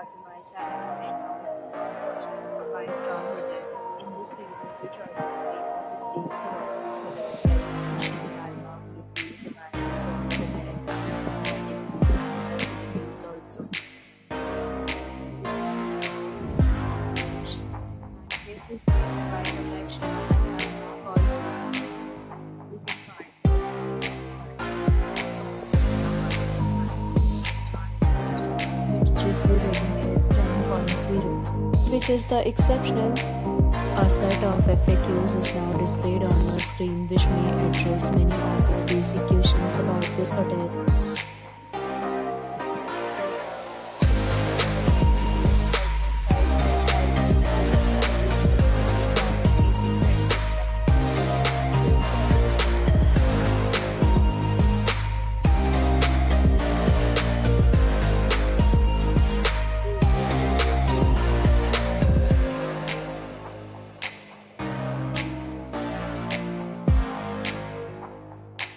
back to my channel and now you are watching a 5-star hotel. In this video, we try to explain all the details about this hotel, like usually landmark, reviews, amenities, or hotel and price details also. This is the by collection and landmark also. You can find its review rating is 7.0, which is the exceptional. A set of FAQs is now displayed on your screen, which may address many of the basic questions about this hotel.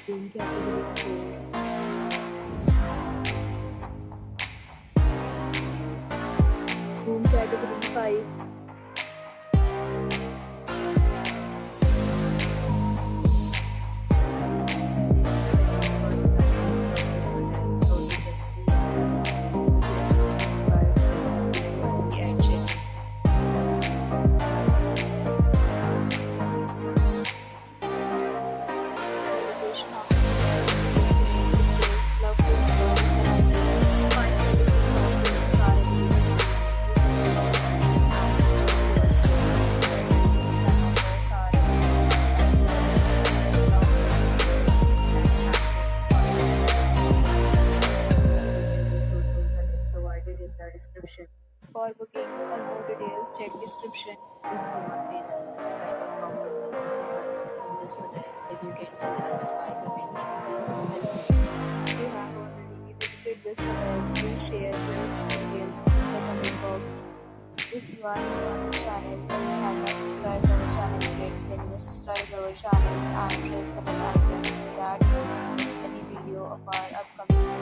Room category 4. Room category 5. Description. For booking or more details, check description. If you are facing any kind of problem in this hotel, then you can tell us by commenting. We will help you. If you have already visited this hotel, please share your experience in the comment box. If you are new on the channel and you have not subscribed our channel yet, then you must subscribe our channel and press the bell icon so that you don't miss any video of our upcoming